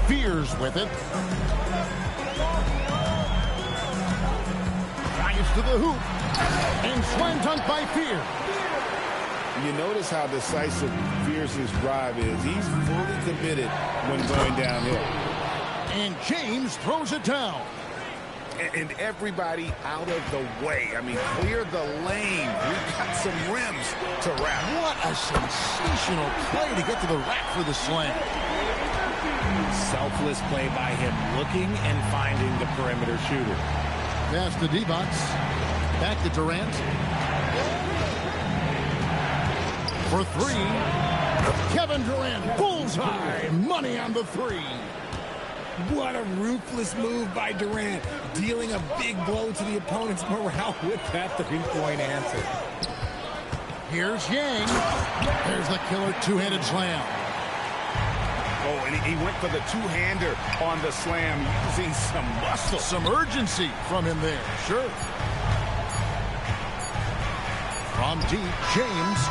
Fears with it. Drives to the hoop. And slam dunk by Fear. You notice how decisive Fears' drive is. He's fully committed when going downhill. And James throws it down. And everybody out of the way. I mean, clear the lane. We've got some rims to wrap. What a sensational play to get to the rack for the slam. Selfless play by him, looking and finding the perimeter shooter. Pass to D-Box. Back to Durant. For three. Kevin Durant, bullseye. Money on the three. What a ruthless move by Durant, dealing a big blow to the opponent's morale with that three-point answer. Here's Yang. There's the killer two-handed slam. Oh, and he went for the two-hander on the slam, using some muscle. Some urgency from him there, sure. From deep, James.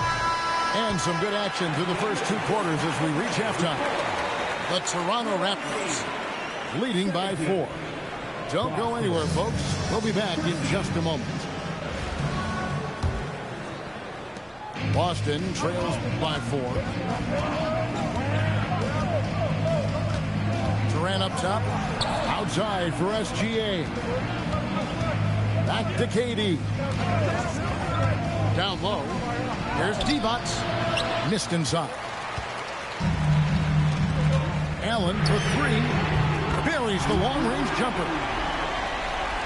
And some good action through the first two quarters as we reach halftime. The Toronto Raptors leading by 4. Don't go anywhere, folks. We'll be back in just a moment. Boston trails by 4. Durant up top. Outside for SGA. Back to KD. Down low. Here's D-Box. Missed inside. Allen for 3. Buries the long-range jumper.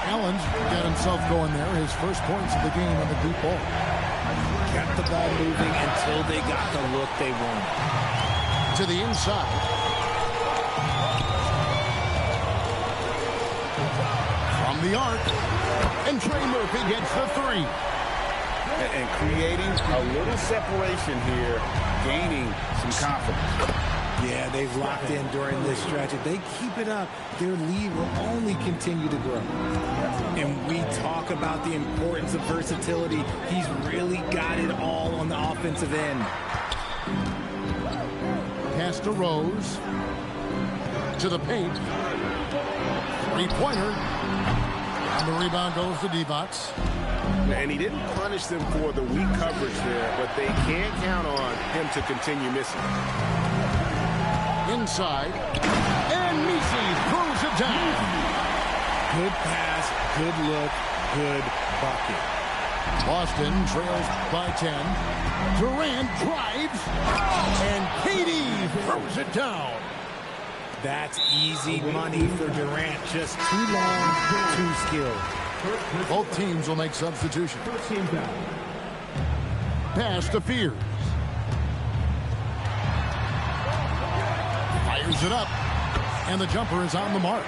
Allen's got himself going there. His first points of the game on the deep ball. Kept the ball moving until they got the look they wanted. To the inside. From the arc. And Trey Murphy gets the 3. And creating a little separation here, gaining some confidence. Yeah, they've locked in during this stretch. If they keep it up, their lead will only continue to grow. And we talk about the importance of versatility. He's really got it all on the offensive end. Pass to Rose. To the paint. Three-pointer. And the rebound goes to D-Box. And he didn't punish them for the weak coverage there, but they can't count on him to continue missing. Inside. And Misi throws it down. Good pass, good look, good bucket. Boston trails by 10. Durant drives. And KD throws it down. That's easy money for Durant. Just too long, too skilled. Both teams will make substitutions. Pass to Fears. Fires it up. And the jumper is on the mark.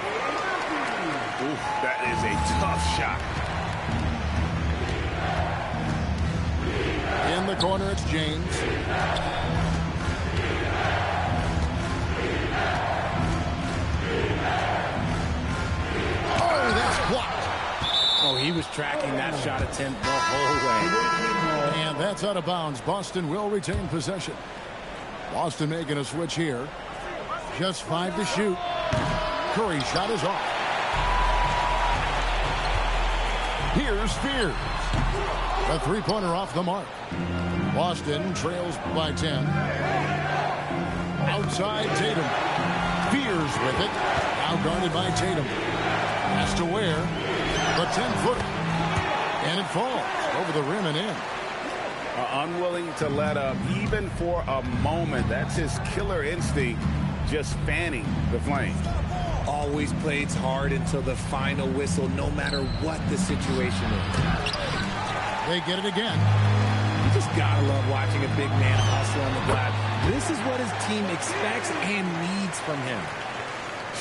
Ooh, that is a tough shot. In the corner, it's James. Oh, that's blocked. Oh, he was tracking that shot attempt the whole way. And that's out of bounds. Boston will retain possession. Boston making a switch here. Just 5 to shoot. Curry's shot is off. Here's Fears. A three-pointer off the mark. Boston trails by 10. Outside Tatum. Fears with it. Now guarded by Tatum. Has to wear. The 10-footer. And it falls over the rim and in. Unwilling to let up even for a moment. That's his killer instinct, just fanning the flame. Always plays hard until the final whistle, no matter what the situation is. They get it again. You just gotta love watching a big man hustle on the glass. This is what his team expects and needs from him.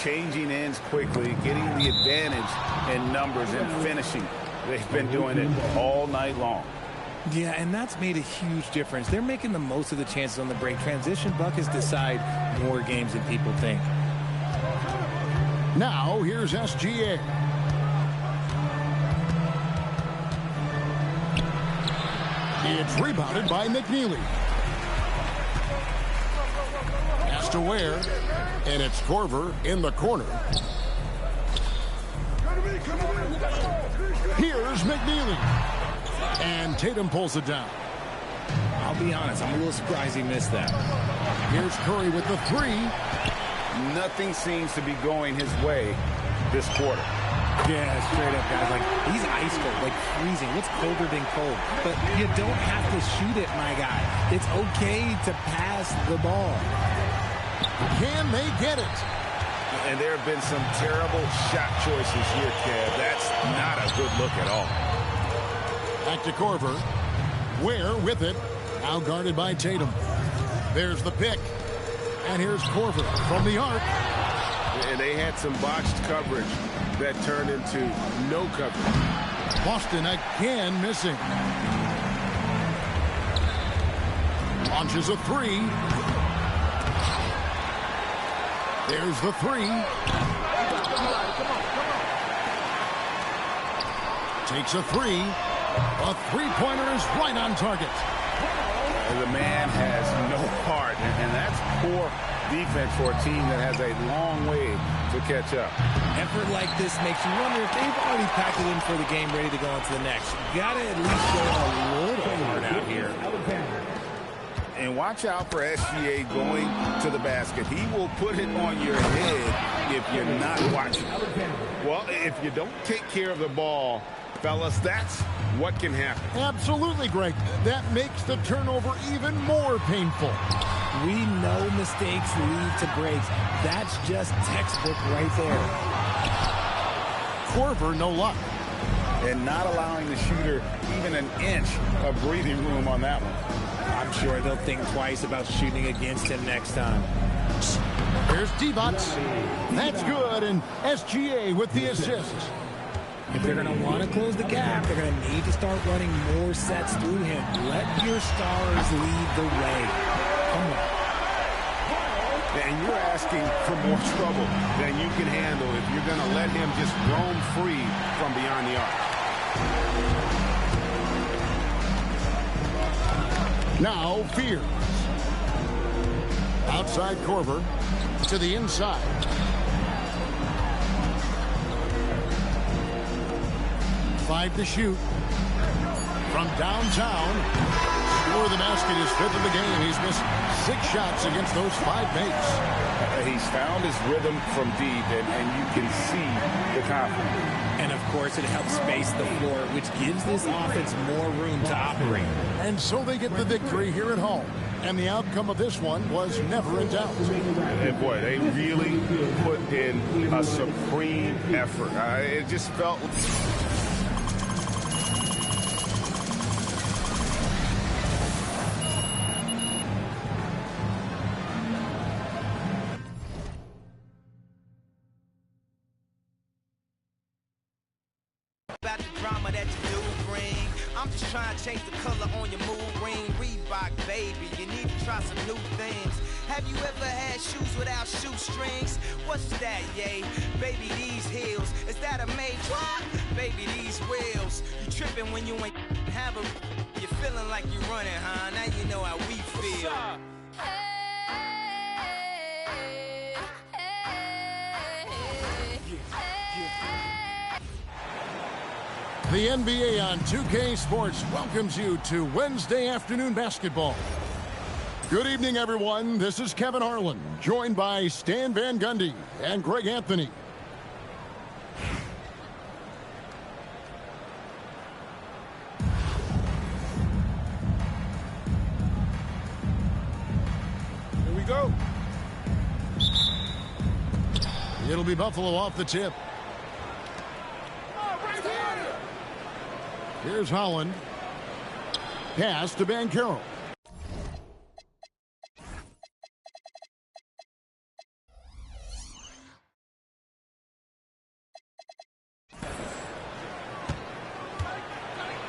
Changing ends quickly, getting the advantage in numbers and finishing. They've been doing it all night long. Yeah, and that's made a huge difference. They're making the most of the chances on the break. Transition buckets decide more games than people think. Now, here's SGA. It's rebounded by McNeely. Has to Ware, and it's Korver in the corner. Here's McNeely, and Tatum pulls it down. I'll be honest, I'm a little surprised he missed that. Here's Curry with the three. Nothing seems to be going his way this quarter. Yeah, straight up, guys. Like, he's ice cold, like freezing. What's colder than cold? But you don't have to shoot it, my guy. It's okay to pass the ball. Can they get it? And there have been some terrible shot choices here, Kev. That's not a good look at all. Back to Korver. Ware with it. Now guarded by Tatum. There's the pick. And here's Korver from the arc. And they had some botched coverage that turned into no coverage. Boston again missing. Launches a three. There's the three. Takes a three. A three-pointer is right on target. The man has no heart, and that's poor defense for a team that has a long way to catch up. Effort like this makes you wonder if they've already packed it in for the game, ready to go on to the next. Got to at least go a little hard out here. And watch out for SGA going to the basket. He will put it on your head if you're not watching. Well, if you don't take care of the ball, fellas, that's what can happen. Absolutely, Greg. That makes the turnover even more painful. We know mistakes lead to breaks. That's just textbook right there. Korver, no luck. And not allowing the shooter even an inch of breathing room on that one. I'm sure they'll think twice about shooting against him next time. Here's D-Bots. That's good, and SGA with the assist. If they're going to want to close the gap, they're going to need to start running more sets through him. Let your stars lead the way. Come on. And you're asking for more trouble than you can handle if you're going to let him just roam free from beyond the arc. Now Fears. Outside Korver to the inside. Five to shoot. From downtown. Score the basket, his fifth of the game. He's missed 6 shots against those 5 mates. He's found his rhythm from deep, and you can see the confidence. And, of course, it helps space the floor, which gives this offense more room to operate. And so they get the victory here at home. And the outcome of this one was never in doubt. And, boy, they really put in a supreme effort. It just felt... About the drama that you do bring. I'm just trying to change the color on your mood ring. Reebok, baby, you need to try some new things. Have you ever had shoes without shoestrings? What's that, yay? Baby, these heels, is that a made what? Baby, these wheels. You tripping when you ain't have a... You're feeling like you're running, huh? Now you know how we feel. The NBA on 2K Sports welcomes you to Wednesday afternoon basketball. Good evening, everyone. This is Kevin Harlan, joined by Stan Van Gundy and Greg Anthony. Here we go. It'll be Buffalo off the tip. Here's Holland. Pass to Banchero.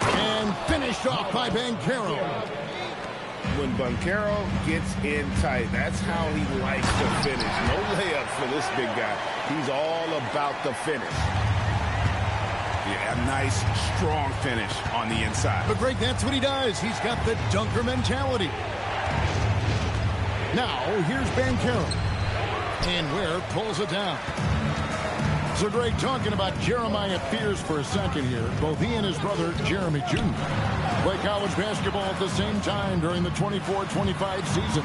And finished off by Banchero. When Banchero gets in tight, that's how he likes to finish. No layup for this big guy. He's all about the finish. Yeah, a nice, strong finish on the inside. But Greg, that's what he does. He's got the dunker mentality. Now, here's Bancaro. And Ware pulls it down. So Greg, talking about Jeremiah Fears for a second here. Both he and his brother, Jeremy Jr., play college basketball at the same time during the 24-25 season.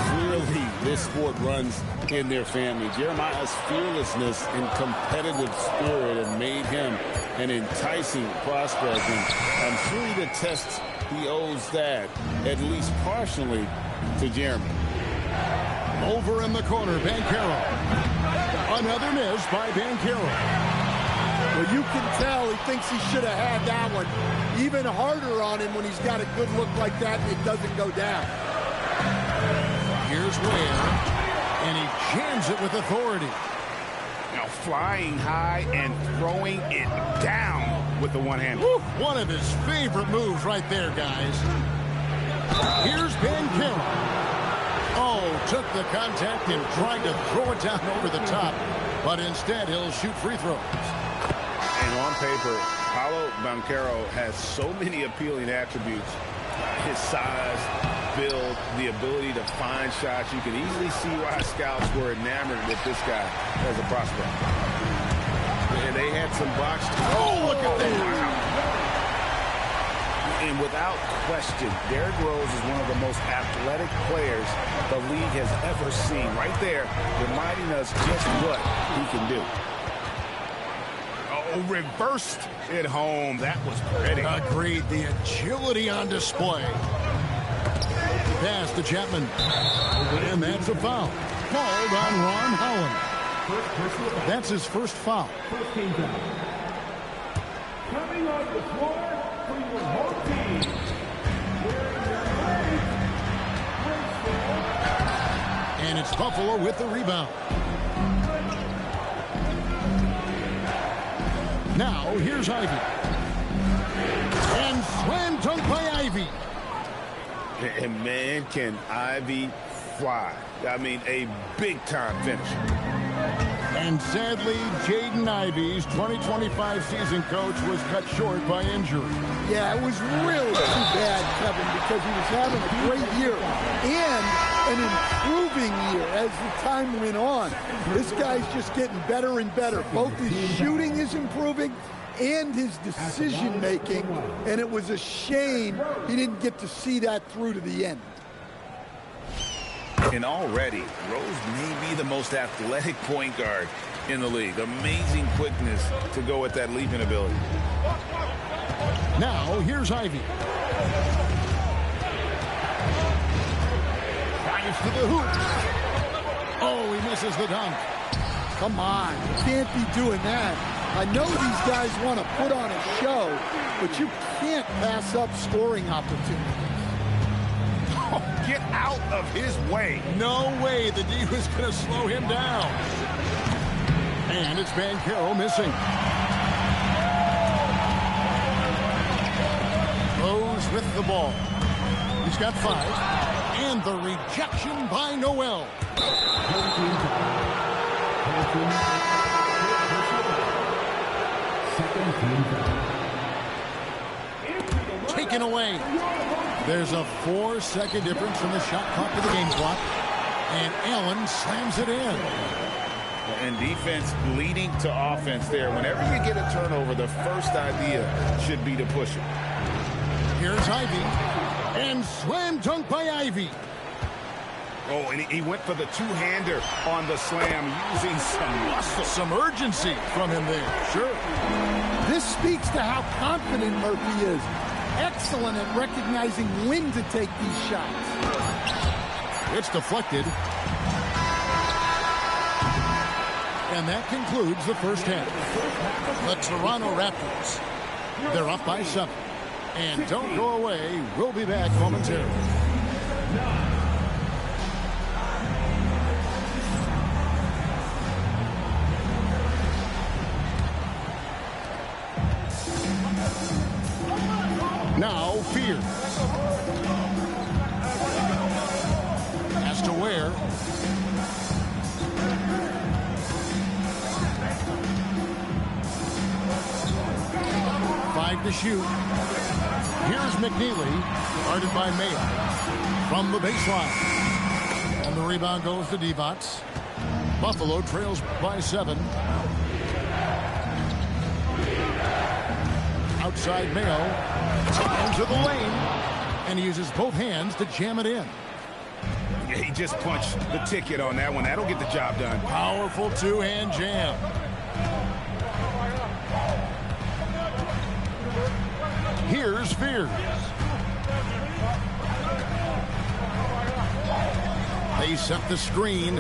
Clearly, this sport runs in their family. Jeremiah's fearlessness and competitive spirit have made him an enticing prospect. And I'm sure the test he owes that, at least partially, to Jeremy. Over in the corner, Bancaro. Another miss by Bancaro. Well, you can tell he thinks he should have had that one. Even harder on him when he's got a good look like that and it doesn't go down. Here's Ware, and he jams it with authority. Now flying high and throwing it down with the one-hand. One of his favorite moves right there, guys. Here's Bancaro. Oh, took the contact and tried to throw it down over the top, but instead he'll shoot free throws. And on paper, Paolo Bancaro has so many appealing attributes. His size, build, the ability to find shots. You can easily see why scouts were enamored with this guy as a prospect. And they had some box. Oh, look at that. And without question, Derrick Rose is one of the most athletic players the league has ever seen. Right there, reminding us just what he can do. Oh, reversed it home. That was pretty. Agreed. The agility on display. Pass to Chapman. And that's a foul. Called on Ron Holland. That's his first foul. Coming on the floor for your home team. And it's Buffalo with the rebound. Now, here's Ivy. And slam dunk by Ivy. And man, can Ivy fly. I mean, a big-time finisher. And sadly, Jaden Ivey's 2025 season coach was cut short by injury. Yeah, it was really too bad, Kevin, because he was having a great year and an improving year as the time went on. This guy's just getting better and better. Both his shooting is improving and his decision-making, and it was a shame he didn't get to see that through to the end. And already, Rose may be the most athletic point guard in the league. Amazing quickness to go with that leaping ability. Now, here's Ivy. Drives to the hoop. Oh, he misses the dunk. Come on, you can't be doing that. I know these guys want to put on a show, but you can't pass up scoring opportunities. Get out of his way. No way the D was going to slow him down. And it's Bancaro missing. Rose with the ball. He's got 5. And the rejection by Noel. Taken away. There's a 4-second difference from the shot clock to the game clock. And Allen slams it in. And defense leading to offense there. Whenever you get a turnover, the first idea should be to push it. Here's Ivy. And slam dunk by Ivy. Oh, and he went for the two-hander on the slam, using some muscle. Some urgency from him there. Sure. This speaks to how confident Murphy is. Excellent at recognizing when to take these shots. It's deflected. And that concludes the first half. The Toronto Raptors, they're up by 7. And don't go away. We'll be back momentarily. Now, Fears. Has to Ware. To shoot. Here's McNeely, guarded by Mayo. From the baseline. And the rebound goes to Divac. Buffalo trails by 7. Outside Mayo. Into the lane. And he uses both hands to jam it in. Yeah, he just punched the ticket on that one. That'll get the job done. Powerful two-hand jam. Here's Fears. They set the screen.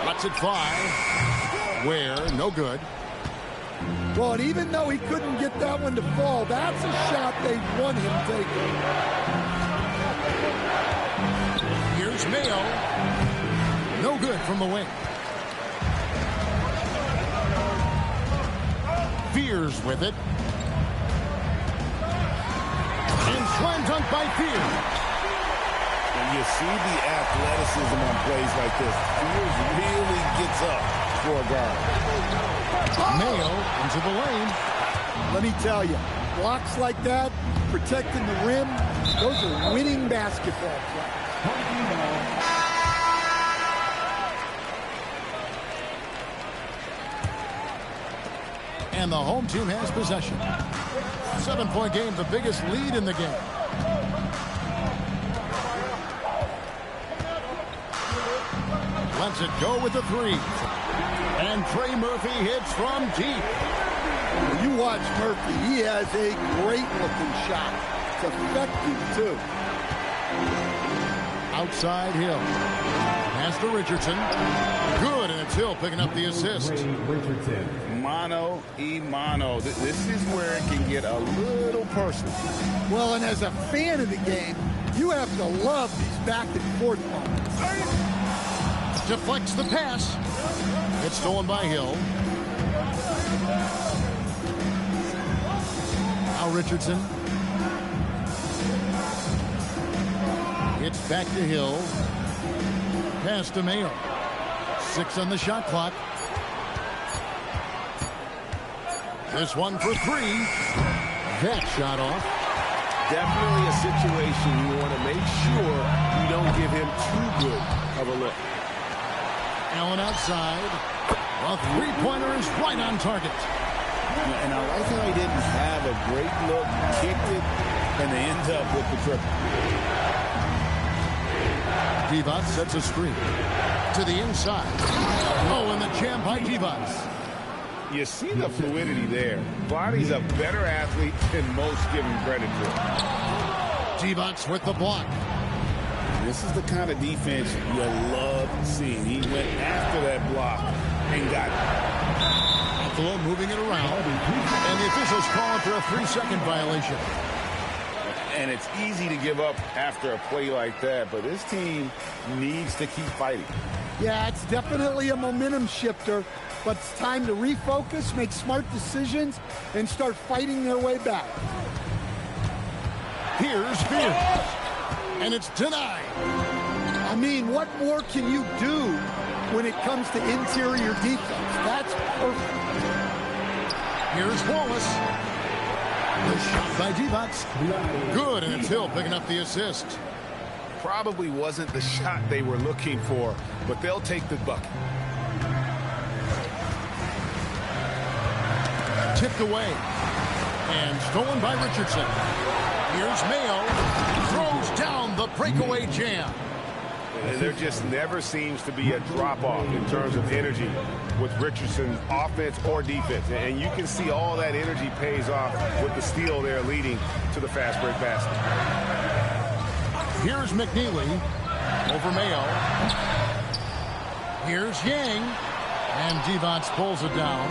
Lets it fly. Where? No good. Well, and even though he couldn't get that one to fall, that's a shot they want him taking. Here's Mayo. No good from the wing. Fears with it. And slam dunk by Fears. And you see the athleticism on plays like this. Fears really gets up for a guard. Mayo into the lane. Let me tell you, blocks like that, protecting the rim, those are winning basketball plays. And the home team has possession. 7-point game, the biggest lead in the game. Lets it go with the 3. And Trey Murphy hits from deep. You watch Murphy, he has a great looking shot. It's effective too. Outside Hill. Pass to Richardson. Good, and it's Hill picking up the assist. Mano y mano. This is where it can get a little personal. Well, and as a fan of the game, you have to love these back and forth moments. Deflects the pass. It's stolen by Hill. Now Richardson. It's back to Hill. Pass to Mayo. 6 on the shot clock. This one for 3. That shot off. Definitely a situation you want to make sure you don't give him too good of a look. Allen outside. A three-pointer is right on target. And I like how he didn't have a great look, kicked it, and they end up with the triple. Divac sets a screen to the inside. Oh, and the jam by Divac. You see the fluidity there. Bonnie's a better athlete than most give him credit for. Divac with the block. This is the kind of defense you love seeing. He went after that block and got it. Buffalo moving it around. And the officials call for a 3-second violation. And it's easy to give up after a play like that, but this team needs to keep fighting. Yeah, it's definitely a momentum shifter, but it's time to refocus, make smart decisions, and start fighting their way back. Here's Fears. And it's denied. I mean, what more can you do when it comes to interior defense? That's perfect. Here's Wallace. The shot by Divac. Good, and it's Hill picking up the assist. Probably wasn't the shot they were looking for, but they'll take the bucket. Tipped away. And stolen by Richardson. Here's Mayo. Throws down the breakaway jam. There just never seems to be a drop-off in terms of energy with Richardson's offense or defense. And you can see all that energy pays off with the steal there leading to the fast break basket. Here's McNeely over Mayo. Here's Yang. And Divac pulls it down.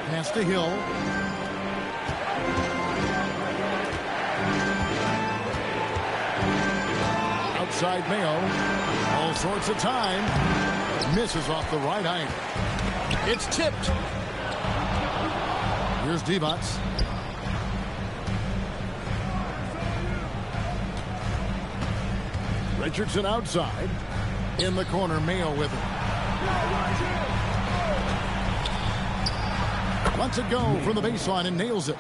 Pass to Hill. Outside Mayo. All sorts of time. Misses off the right eye. It's tipped. Here's Divac. Richardson outside. In the corner, Mayo with it. Lets it go from the baseline and nails it.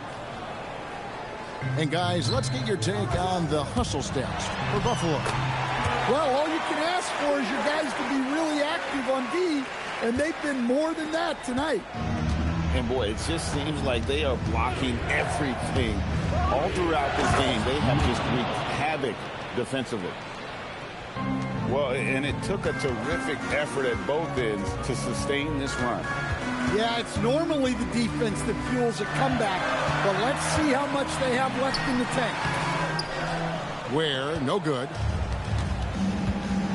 And guys, let's get your take on the hustle stats for Buffalo. Well, all you can ask for is your guys to be really active on D, and they've been more than that tonight. And boy, it just seems like they are blocking everything. All throughout this game, they have just wreaked havoc defensively. Well, and it took a terrific effort at both ends to sustain this run. Yeah, it's normally the defense that fuels a comeback, but let's see how much they have left in the tank. Ware, no good.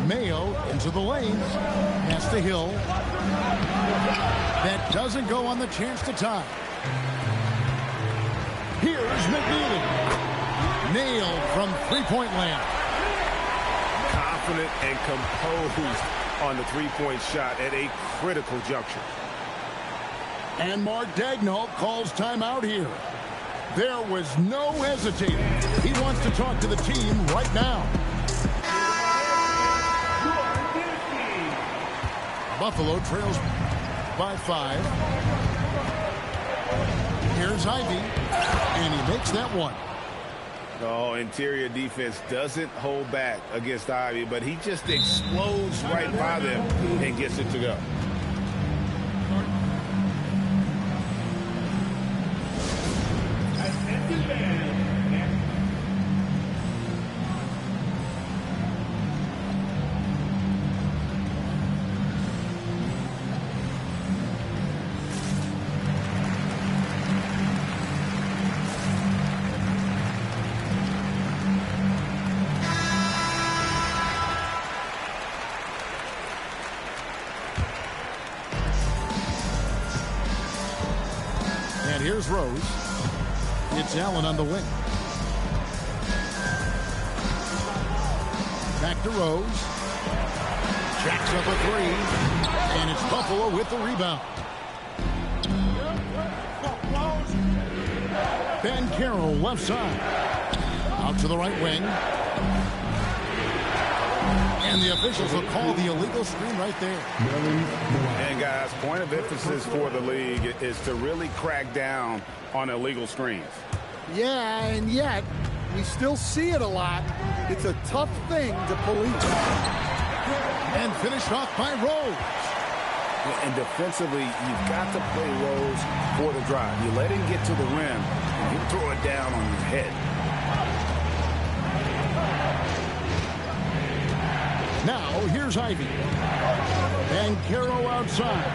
Mayo into the lanes. Pass to Hill. That doesn't go on the chance to tie. Here's McNeely. Nailed from three-point land. Confident and composed on the three-point shot at a critical juncture. And Mark Daigneault calls timeout here. There was no hesitating. He wants to talk to the team right now. Buffalo trails by 5. Here's Ivy, and he makes that one. Oh, interior defense doesn't hold back against Ivy, but he just explodes right by them and gets it to go. Here's Rose. It's Allen on the wing. Back to Rose. Jacks up a 3. And it's Buffalo with the rebound. Ben Carroll left side. Out to the right wing. And the officials will call the illegal screen right there. And guys, point of emphasis for the league is to really crack down on illegal screens. Yeah, and yet we still see it a lot. It's a tough thing to police. And finished off by Rose. And defensively, you've got to play Rose for the drive. You let him get to the rim, and you throw it down on your head. Now, here's Ivy. And Caro outside.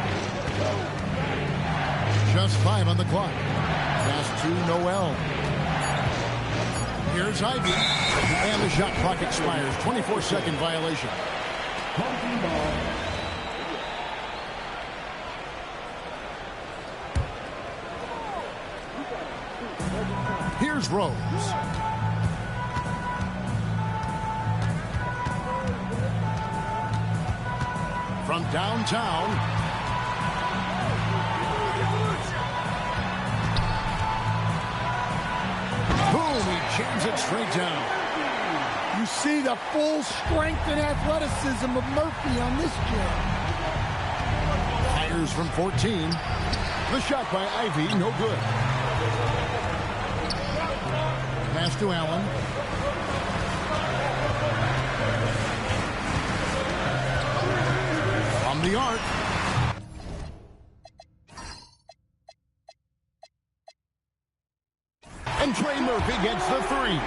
Just 5 on the clock. Pass to Noel. Here's Ivy. And the shot clock expires. 24-second violation. Here's Rose. From downtown. Boom, he jams it straight down. You see the full strength and athleticism of Murphy on this jam. Fires from 14. The shot by Ivy, no good. Pass to Allen. From the arc. And Trey Murphy gets the 3.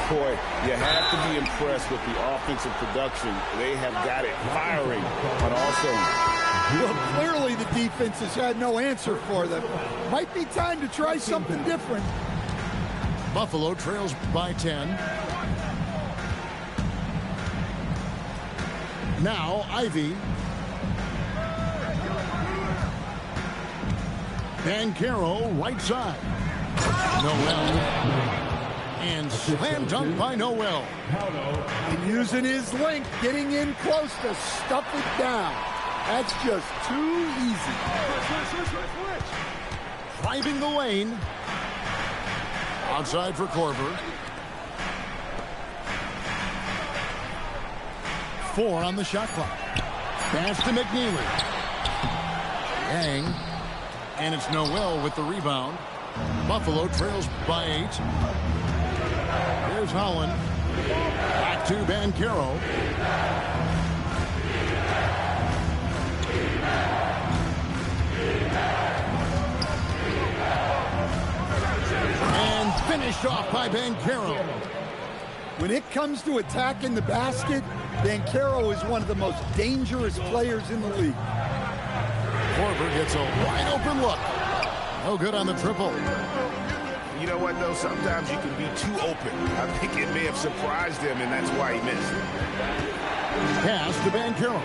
Boy, you have to be impressed with the offensive production. They have got it firing on all cylinders. Well, clearly the defense has had no answer for them. Might be time to try something different. Buffalo trails by 10. Now, Ivy. And Carroll, right side. Noel. And slam dunk by Noel. And using his length, getting in close to stuff it down. That's just too easy. Driving the lane. Outside for Korver. 4 on the shot clock. Pass to McNeely. Yang. And it's Noel with the rebound. Buffalo trails by 8. Here's Holland. Back to Banchero. And finished off by Banchero. When it comes to attacking the basket, Banchero is one of the most dangerous players in the league. Korver gets a wide open look. No good on the triple. You know what, though? Sometimes you can be too open. I think it may have surprised him, and that's why he missed. Pass to Banchero.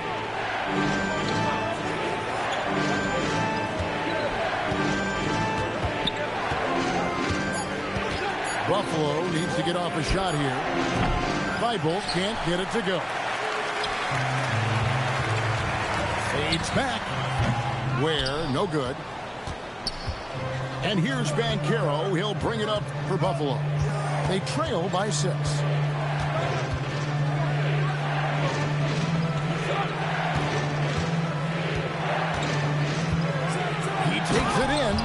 Buffalo needs to get off a shot here. Bible can't get it to go. Fades back. Where? No good. And here's Banchero. He'll bring it up for Buffalo. They trail by 6. He takes it in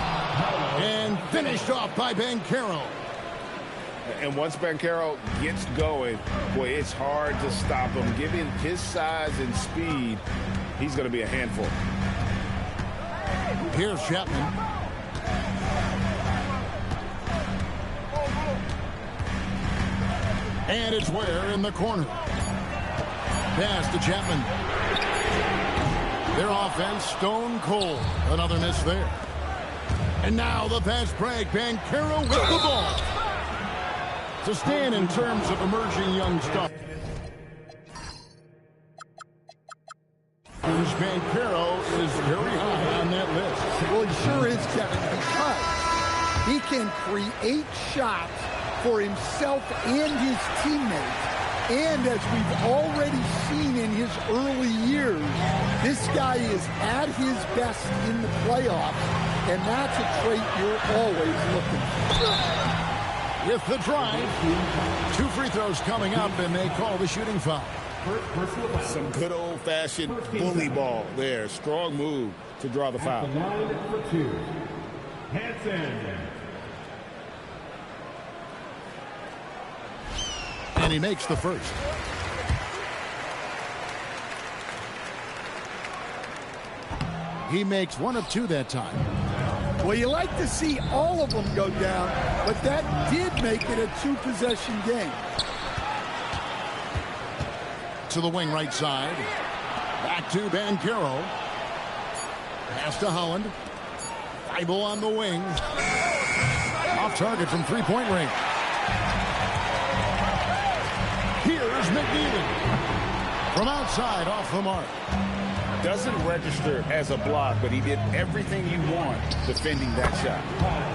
and finished off by Banchero. And once Banchero gets going, boy, it's hard to stop him. Given his size and speed, he's going to be a handful. Here's Chapman. And it's Ware in the corner. Pass to Chapman. Their offense stone cold. Another miss there. And now the fast break. Banchero with the ball. To stand in terms of emerging young stars. Banchero is very high on that list. Well, he sure is, Kevin, because he can create shots for himself and his teammates. And as we've already seen in his early years, this guy is at his best in the playoffs, and that's a trait you're always looking for. With the drive, 2 free throws coming up, and they call the shooting foul. Some good old-fashioned bully ball there. Strong move to draw the foul. At the line for 2, Hansen. And he makes the first. He makes 1 of 2 that time. Well, you like to see all of them go down, but that did make it a 2-possession game. To the wing right side. Back to Banchero. Pass to Holland. Bible on the wing. Off target from 3-point range. Here's McNeely. From outside, off the mark. Doesn't register as a block, but he did everything you want defending that shot.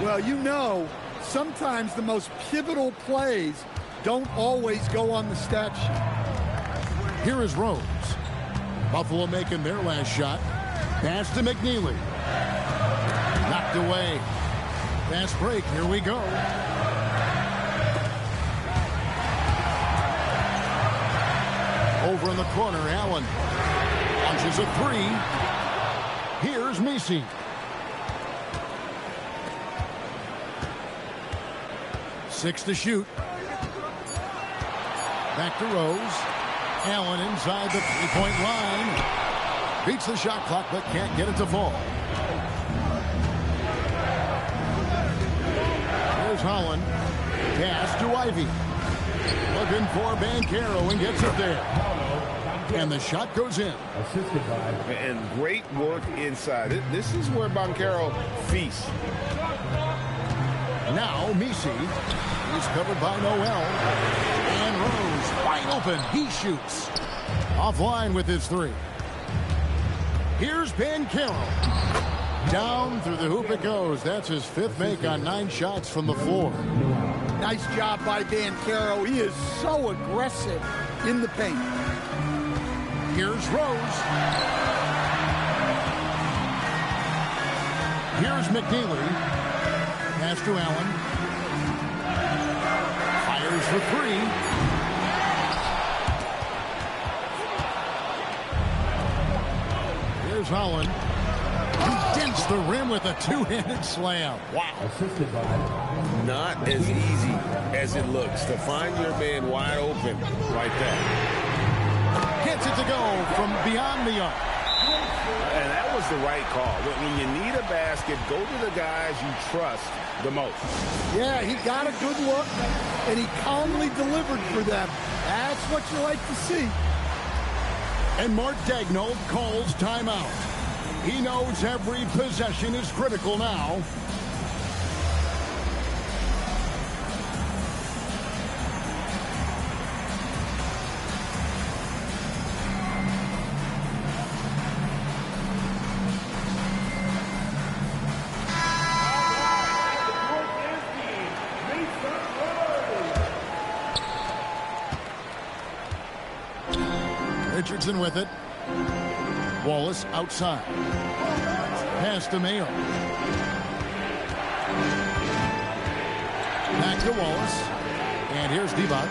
Well, you know, sometimes the most pivotal plays don't always go on the stat sheet. Here is Rose. Buffalo making their last shot. Pass to McNeely. Knocked away. Fast break. Here we go. Over in the corner, Allen. Launches a 3. Here's Messi. Six to shoot. Back to Rose. Allen inside the 3-point line. Beats the shot clock, but can't get it to fall. Here's Holland. Pass to Ivy. Looking for Banchero and gets it there. And the shot goes in. And great work inside. This is where Banchero feasts. Now Messi. He's covered by Noel. And Rose wide open. He shoots. Offline with his 3. Here's Banchero. Down through the hoop it goes. That's his 5th make on 9 shots from the floor. Nice job by Banchero. He is so aggressive in the paint. Here's Rose. Here's McNeely. Pass to Allen. Fires for 3. Here's Holland. He dents Finds the rim with a two-handed slam. Wow. Not as easy as it looks to find your man wide open like that. Gets it to go from beyond the arc. And that was the right call. When you need a basket, go to the guys you trust the most. Yeah, he got a good look, and he calmly delivered for them. That's what you like to see. And Mark Daigneault calls timeout. He knows every possession is critical now. Richardson with it. Wallace outside. Pass to Mayo. Back to Wallace. And here's Divac.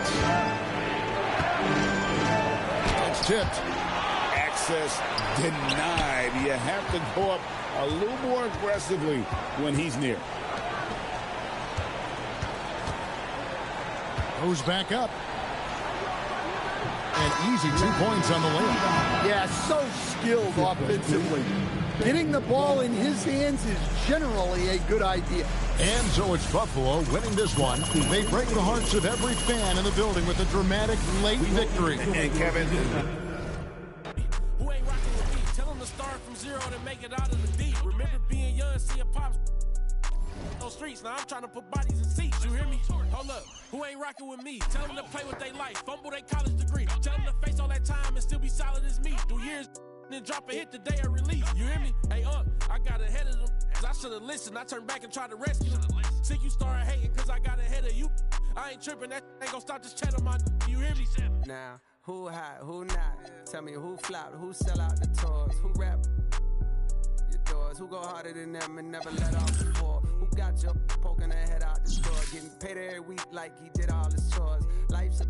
It's tipped. Access denied. You have to go up a little more aggressively when he's near. Goes back up. And easy 2 points on the layup. Yeah, so skilled offensively. Getting the ball in his hands is generally a good idea. And so it's Buffalo winning this one. They break the hearts of every fan in the building with a dramatic late victory. And Kevin, who ain't rocking with me? Tell them to start from zero and make it out of the deep. Remember being young, seeing pops on streets. Now I'm trying to put bodies in seats. You hear me? Hold up. Who ain't rocking with me? Tell them to play with their life. Fumble their college degree. Tell them to face all that time and still be solid as me. Do years then drop a hit the day of release. You hear me? Hey, I got ahead of them. I should have listened. I turned back and tried to rescue them. Sick you started hating because I got ahead of you. I ain't tripping. That ain't gonna stop this chat on my. You hear me? Now, who hot, who not? Tell me who flopped, who sell out the tours, who rap your doors, who go harder than them and never let off before, who got your poking their head out the store, getting paid every week like he did all his chores. Life's a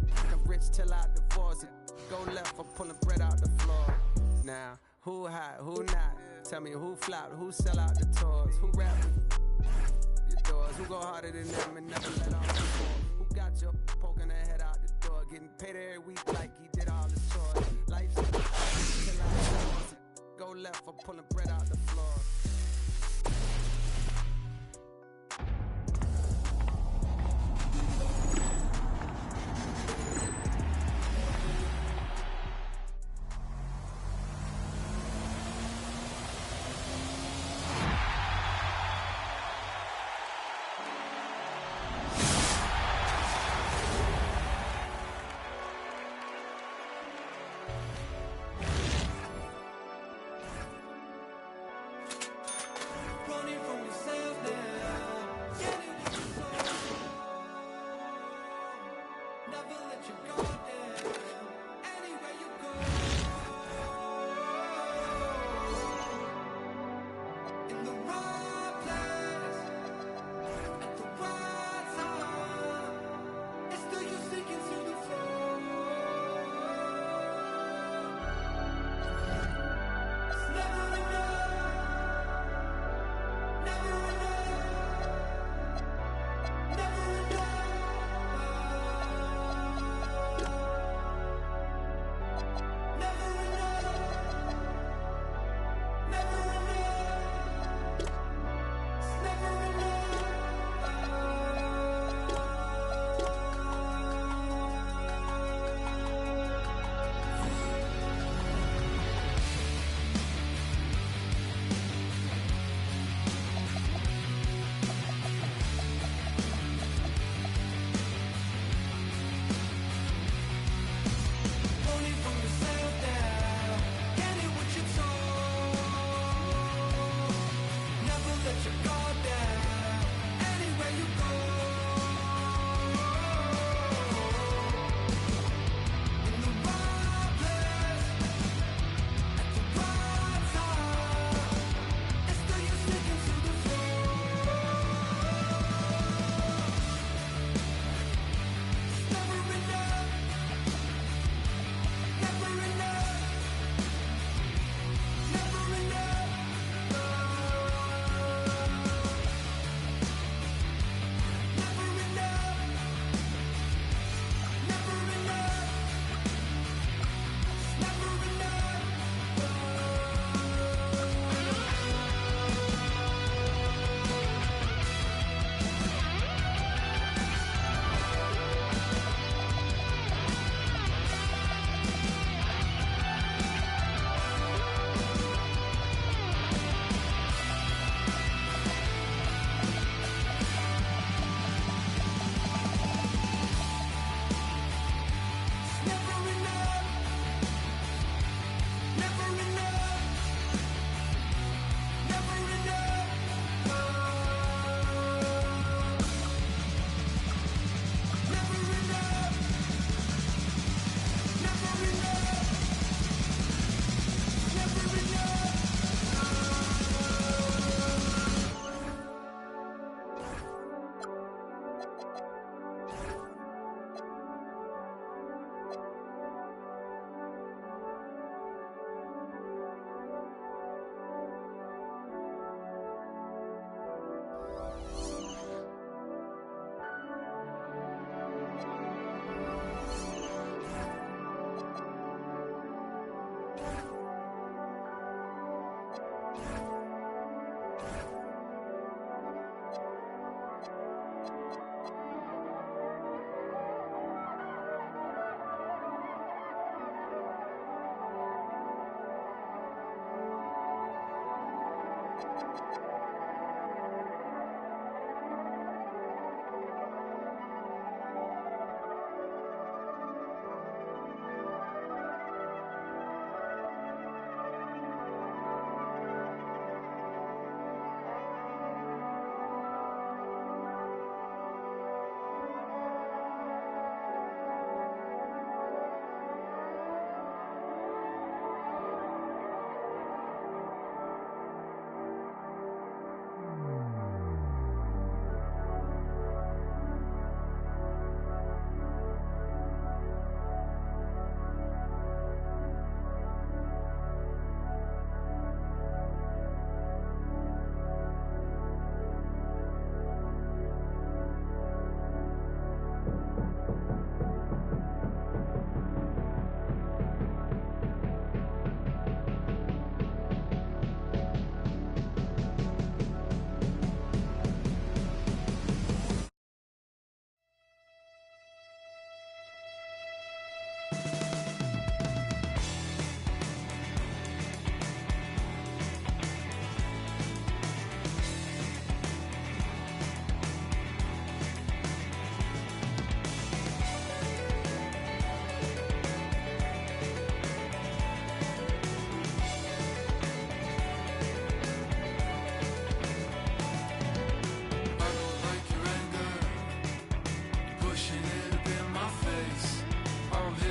rich till I divorce it. Go left for pulling bread out the floor. Now, who hot, who not? Tell me who flopped, who sell out the tours, who rap your doors, who go harder than them and never let off before, who got your poking their head out the door, getting paid every week like he did all his chores. Life's a till I divorce it. Go left for pulling bread out the floor.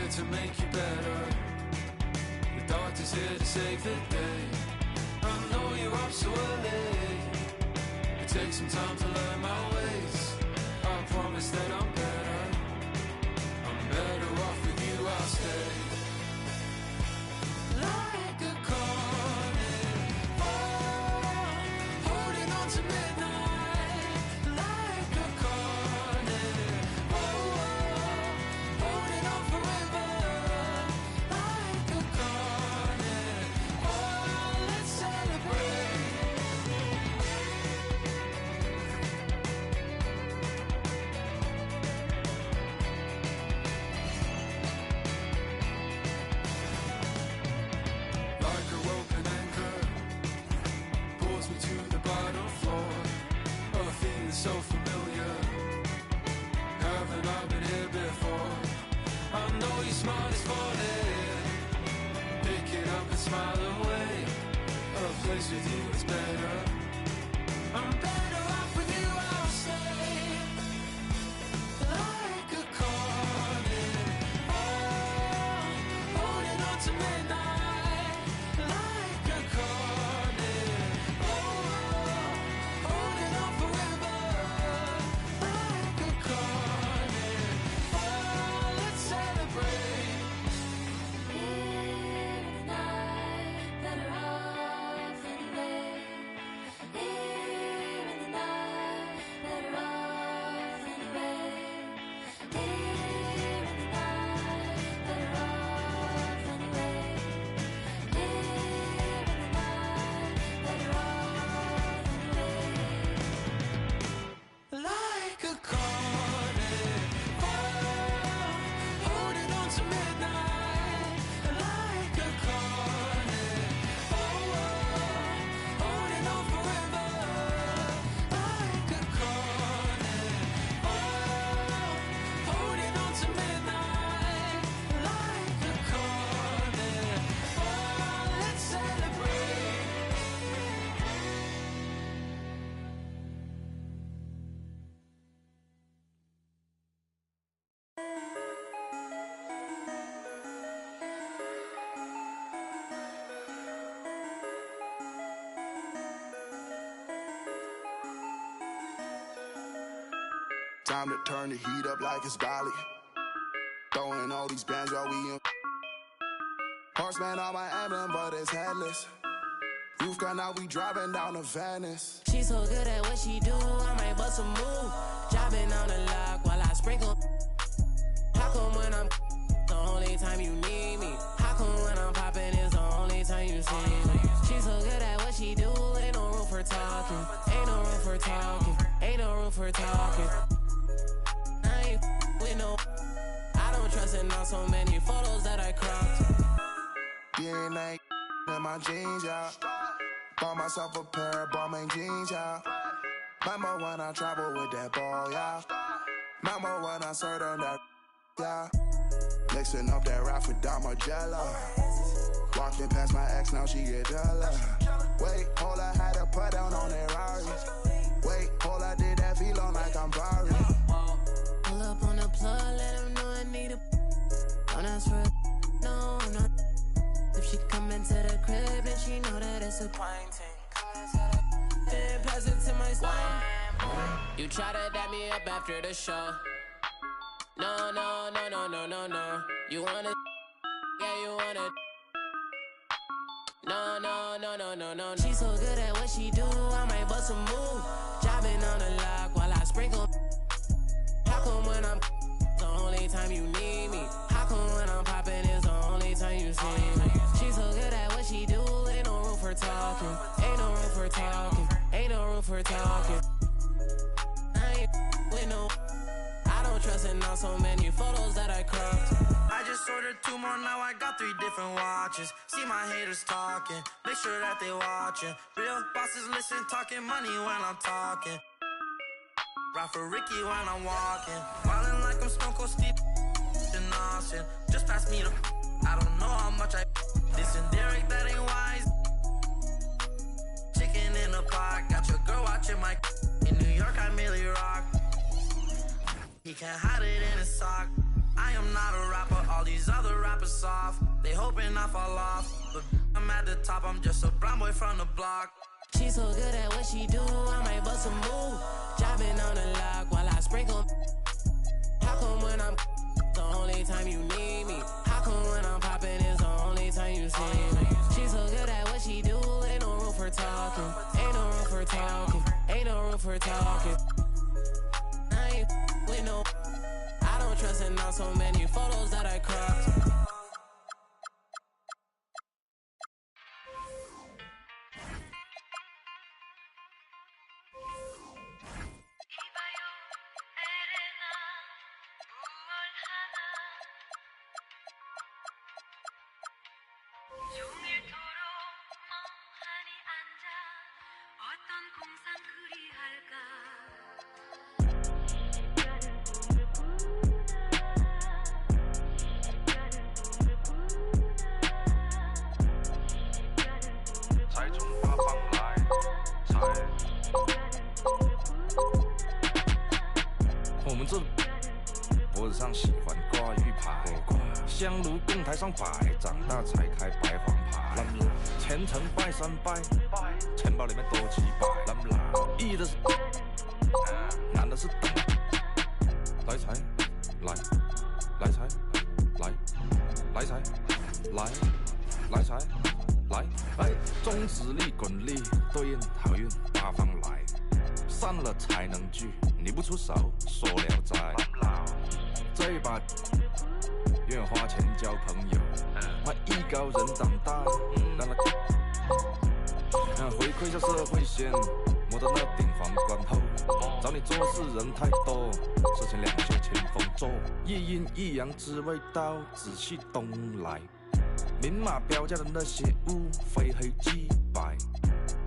To make you better, the doctor's here to save the day. I know you're up so early. It takes some time to learn my ways. I promise that I'm better. I'm better off with you, I'll stay. Like a carnivore, holding on to midnight. Like a carnivore, holding on forever. So familiar, haven't I been here before? I know your smile is falling. Pick it up and smile away. A place with you is better. I'm better off with you, I'll stay. Like a carnivore, holding on to midnight. Like a carnivore, holding on forever. Time to turn the heat up like it's Bali. Throwing all these bands while we in. Horseman on my emblem, but it's headless. Roof gun out, we driving down to Venice. She so good at what she do, I might bust a move. Driving on the lock while I sprinkle. How come when I'm the only time you need me? How come when I'm popping is the only time you see me? She so good at what she do, ain't no room for talking. Ain't no room for talking. Ain't no room for talking. I ain't with no. I don't trust in on so many photos that I cropped. DNA in my jeans, yeah. Bought myself a pair of Balmain jeans, yeah. Remember when I traveled with that ball, yeah. Remember when I served on that, yeah. Mixing up that rap with Dom Margiela. Walking past my ex, now she get duller. Wait, hold, I had to put down on that Rari. Wait, hold, I did that feel on like I'm Barry. Pull up on the plug, let him know I need a. Don't ask for a. No, I'm not. If she come into the crib, then she know that it's a pine thing. Then pass it to my son. You try to dap me up after the show. No, no, no, no, no, no, no. You wanna. Yeah, you wanna. No, no, no, no, no, no. She's so good at what she do, I might bust a move. Jobbing on the lock while I sprinkle. How come when I'm the only time you need me? How come when I'm popping is the only time you see me? She's so good at what she do, ain't no room for talking. Ain't no room for talking. Ain't no room for talking. I ain't with no. I don't trust in on so many photos that I cropped. I just ordered 2 more, now I got 3 different watches. See my haters talking, make sure that they watching. Real bosses listen, talking money when I'm talking. Ride for Ricky when I'm walking. Wildin' like I'm Stone Cold Steve in Austin. Just pass me the. I don't know how much I. This and Derek, that ain't wise. Chicken in the pot, got your girl watching my. In New York, I merely rock. He can't hide it in his sock. I am not a rapper, all these other rappers soft. They hoping I fall off, but I'm at the top, I'm just a brown boy from the block. She's so good at what she do, I might bust a move. Jobbing on the lock while I sprinkle. How come when I'm the only time you need me? How come when I'm popping is the only time you see me? She's so good at what she do, ain't no room for talking. Ain't no room for talking. Ain't no room for talking. I ain't with no. I don't trust in on so many photos that I cropped.香炉供台上摆，长大才开白黄牌。前程拜三拜，钱包里面多几百。易的是，难的是等。来财，来，来财，来，来财，来，来财，来。哎，中指力滚力对应好运八方来，散了才能聚，你不出手说了斋。这把。愿花钱交朋友，卖艺高人胆大，让他回馈下社会先，摸到那顶皇冠后，找你做事人太多，事情两袖清风做，一阴一阳之谓道，仔细东来，明码标价的那些物，非黑即白，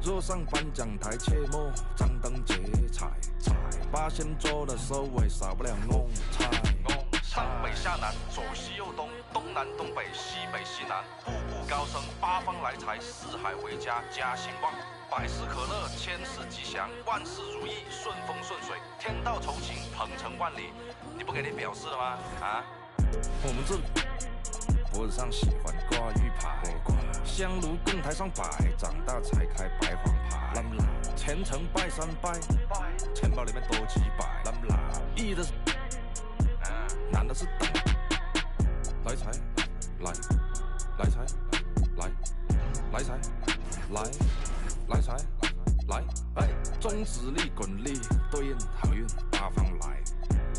若上颁奖台切莫张灯结彩，八仙桌的收尾少不了弄菜。上北下南，左西右东，东南东北，西北西南，步步高升，八方来财，四海为家，家兴旺，百事可乐，千事吉祥，万事如意，顺风顺水，天道酬勤，鹏程万里。你不给你表示了吗？啊？我们这脖子上喜欢挂玉牌，香炉供台上摆，长大才开白黄牌。前程拜三拜，钱包里面多几百。易的是。难的是等，来财，来，来财，来，来财，来，来财，来，哎，中指力滚力对应好运八方来，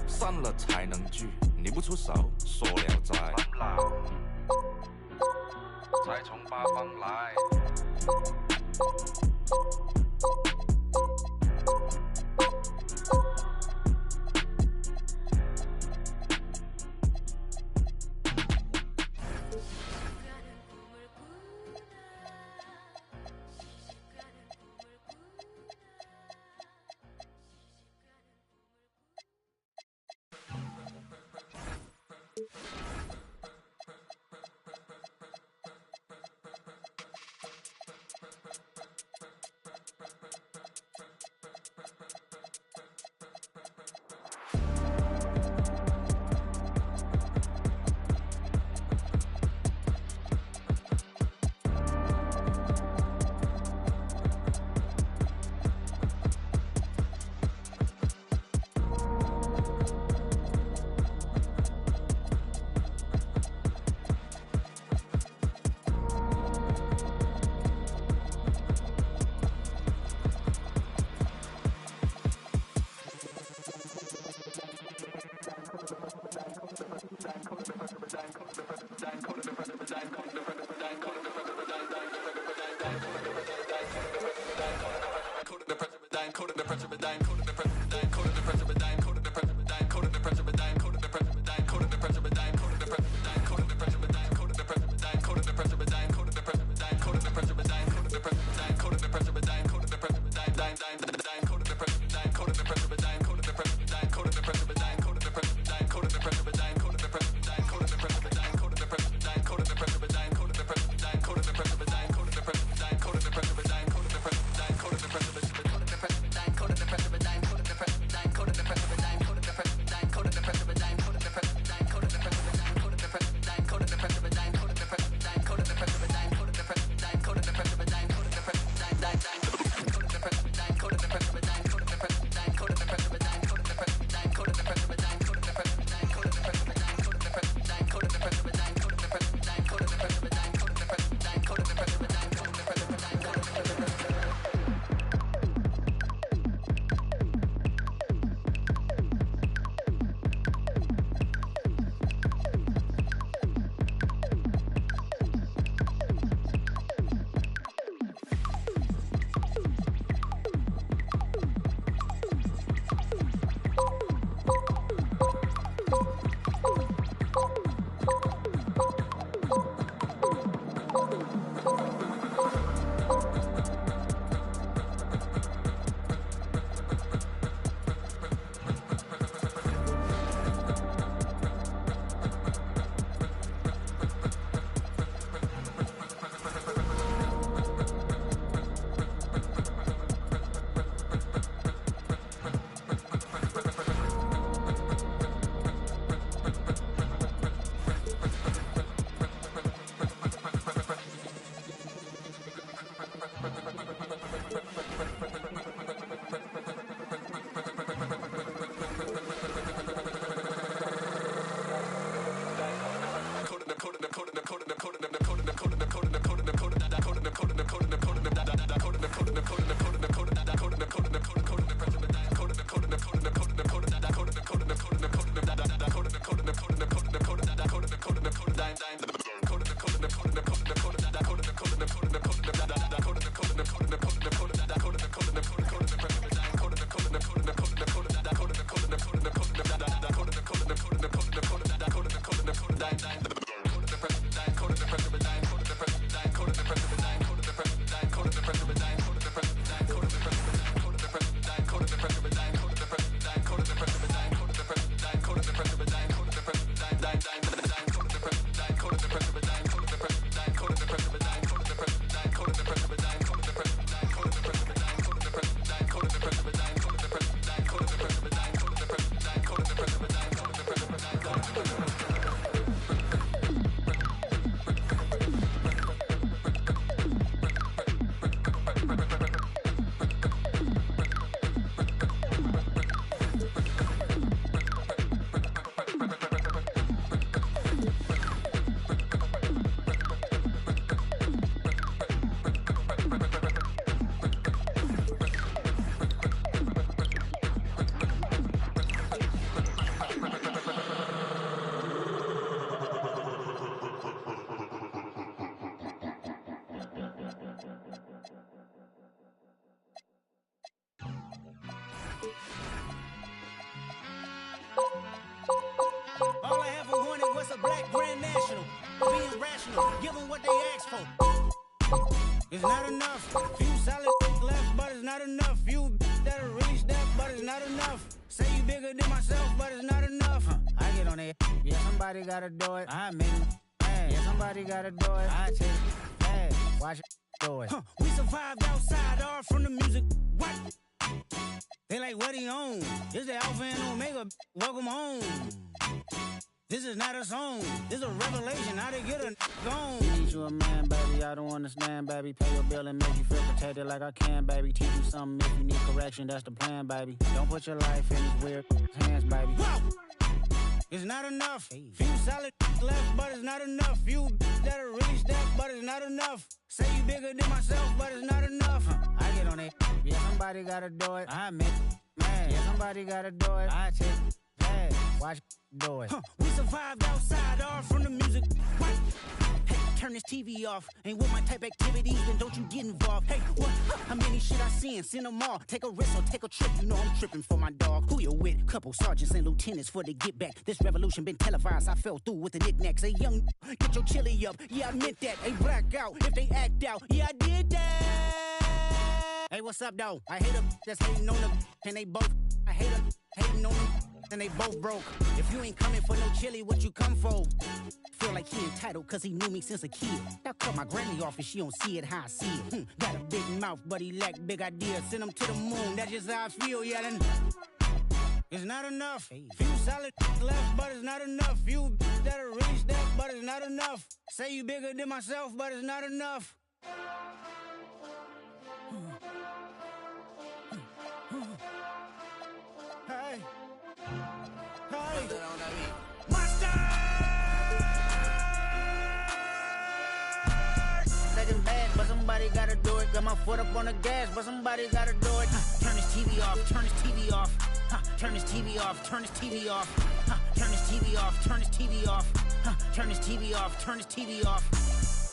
散了才能聚，你不出手说了斋，财从八方来。All I ever wanted was a black grand national. Being rational, give them what they ask for. It's not enough. Few solid left, but it's not enough. Few that'll reach that, but it's not enough. Say you bigger than myself, but it's not enough. I get on it. Yeah, somebody somebody gotta do it. I make it. Yeah, somebody gotta do it. I take it. Hey, watch it do it. We survived outside, all from the music. What? They like, what he on? This the Alpha and Omega. Welcome home. This is not a song. This is a revelation. How they get a gone. Teach you a man, baby. I don't understand, baby. Pay your bill and make you feel protected like I can, baby. Teach you something if you need correction. That's the plan, baby. Don't put your life in these weird hands, baby. Whoa! It's not enough. Few solid left, but it's not enough. Few that'll really step, but it's not enough. Say you bigger than myself, but it's not enough. I get on it. Yeah, somebody gotta do it. I admit it. Man, yeah, somebody gotta do it. I take it. Hey, watch it do it. We survived outside, all from the music. What? Hey, turn this TV off. Ain't with my type activities, then don't you get involved. Hey, what? How many shit I seen? Send them all. Take a risk or take a trip. You know I'm tripping for my dog. Who you with? Couple sergeants and lieutenants for the get back. This revolution been televised. I fell through with the knickknacks. Hey, young, get your chili up. Yeah, I meant that. Hey, black out if they act out. Yeah, I did that. Hey, what's up, though? I hate them that's hating on them. And they both. I hate them hating on them. And they both broke. If you ain't coming for no chili, what you come for? Feel like he entitled cause he knew me since a kid. Now cut my granny off if she don't see it how I see it. Got a big mouth, but he lack big ideas. Send him to the moon, that's just how I feel, yelling. It's not enough. Few solid left, but it's not enough. Few that'll really step, but it's not enough. Say you bigger than myself, but it's not enough. Hey. Hey. Monster! Second bad, but somebody gotta do it. Got my foot up on the gas, but somebody gotta do it. Turn this TV off, turn this TV off. Turn this TV off, turn this TV off. Turn this TV off, turn this TV off. Turn this TV off, turn this TV off.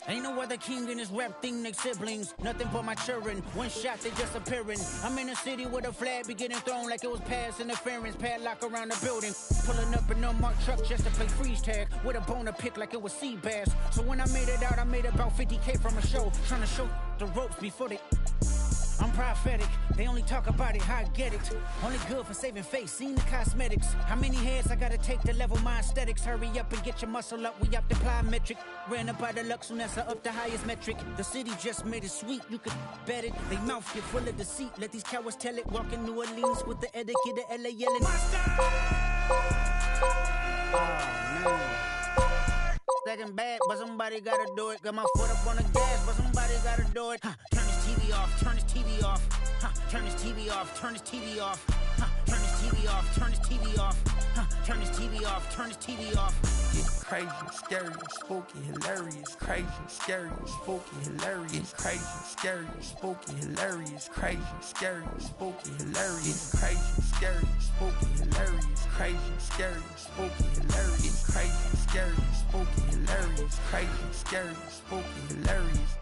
Ain't no other king in this rap thing, they siblings. Nothing but my children. One shot, they disappearing. I'm in a city with a flag be getting thrown like it was pass interference. Padlock around the building. Pulling up an unmarked truck just to play freeze tag. With a bone to pick like it was sea bass. So when I made it out, I made about 50K from a show. Trying to show the ropes before they... I'm prophetic, they only talk about it, how I get it. Only good for saving face, seen the cosmetics. How many heads I gotta take to level my aesthetics? Hurry up and get your muscle up, we up the plyometric. Ran up by the luck, soon as I up the highest metric. The city just made it sweet, you could bet it. They mouth get full of deceit, let these cowards tell it. Walk in New Orleans with the etiquette of LA yelling. Oh, man. Second bad, but somebody gotta do it. Got my foot up on the gas, but somebody gotta do it. Turn this TV off, turn this TV off. Turn this TV off, turn this TV off. Turn this TV off, turn this TV off. Turn this TV off, turn this TV off. It's crazy, scary, spooky, hilarious. Crazy, scary, spooky, hilarious. Crazy, scary, spooky, hilarious. Crazy, scary, spooky, hilarious. Crazy, scary, spooky, hilarious. Crazy, scary, spooky, hilarious. Crazy, scary, spooky, hilarious. Crazy, scary, spooky, hilarious.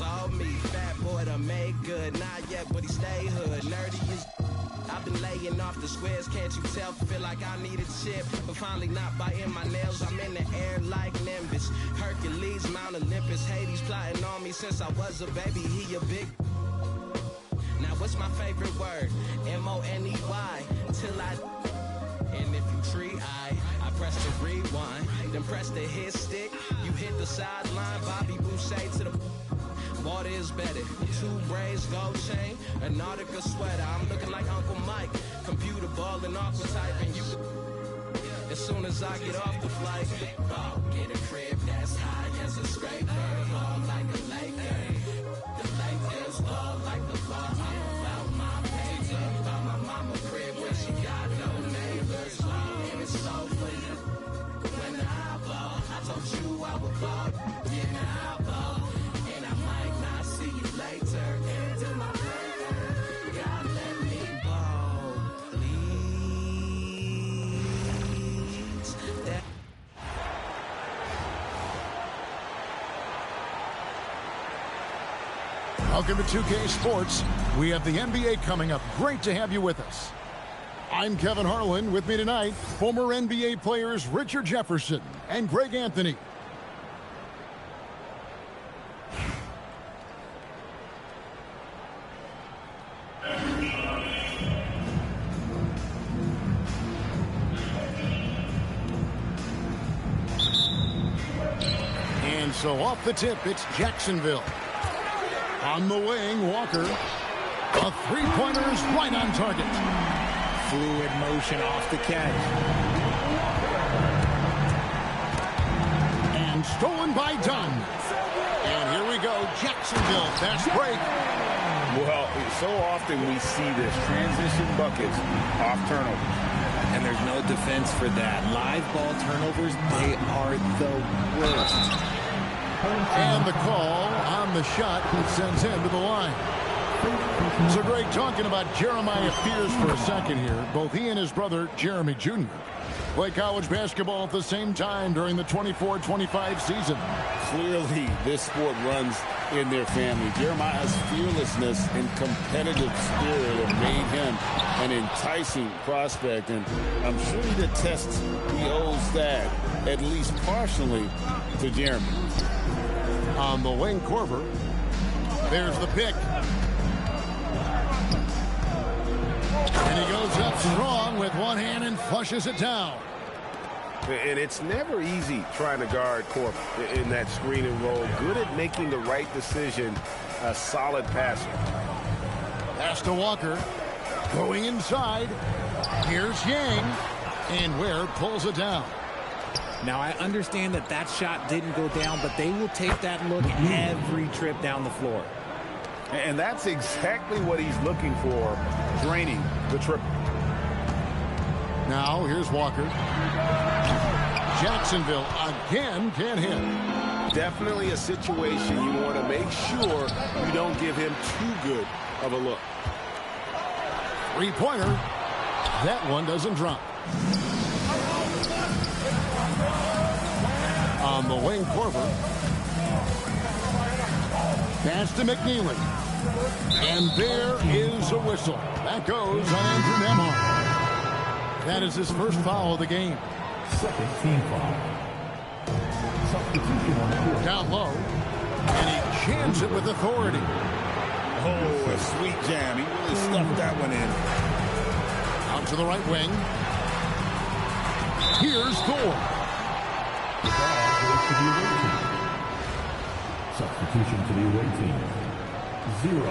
All me, fat boy done made good, not yet, but he stay hood. Nerdy is. I've been laying off the squares, can't you tell? Feel like I need a chip, but finally not biting my nails. I'm in the air like Nimbus. Hercules, Mount Olympus. Hades plotting on me since I was a baby. He a big. Now what's my favorite word? M-O-N-E-Y. Till I. And if you tree, I press the rewind, then press the hit stick. You hit the sideline, Bobby Boucher to the. Water is better. 2 braids, gold chain, a Nautica sweater. I'm looking like Uncle Mike. Computer ball and aqua type, and you. As soon as I get off the flight, get a crib that's high as a scraper. overflow. Yeah, I'll go. And I might not see you later. Into my prayer. God, let me ball, please. Welcome to 2K Sports. We have the NBA coming up. Great to have you with us. I'm Kevin Harlan. With me tonight, former NBA players Richard Jefferson and Greg Anthony. And so off the tip, it's Jacksonville. On the wing, Walker. A three-pointer is right on target. Fluid motion off the catch. And stolen by Dunn. And here we go, Jacksonville, fast break. Well, so often we see this, transition buckets off turnover. And there's no defense for that. Live ball turnovers, they are the worst. And the call on the shot that sends him to the line. So Greg, talking about Jeremiah Fears for a second here. Both he and his brother, Jeremy Jr., play college basketball at the same time during the 24-25 season. Clearly, this sport runs in their family. Jeremiah's fearlessness and competitive spirit have made him an enticing prospect, and I'm sure he attests he owes that, at least partially, to Jeremy. On the wing, Korver. There's the pick. And he goes up strong with one hand and flushes it down. And it's never easy trying to guard Corp in that screen and roll. Good at making the right decision. A solid passer. Pass to Walker. Going inside. Here's Yang. And Ware pulls it down. Now, I understand that that shot didn't go down, but they will take that look every trip down the floor. And that's exactly what he's looking for, draining the triple. Now, here's Walker. Jacksonville again can't hit. Definitely a situation you want to make sure you don't give him too good of a look. Three-pointer. That one doesn't drop. On the wing, Korver. Pass to McNeely. And there is a whistle. That goes on Andrew Nemhart. That is his first foul of the game. Second team foul. Substitution on the court. Down low. And he jams it with authority. Oh, a sweet jam. He really stuffed that one in. Out to the right wing. Here's Thor. Substitution for the away team. 0.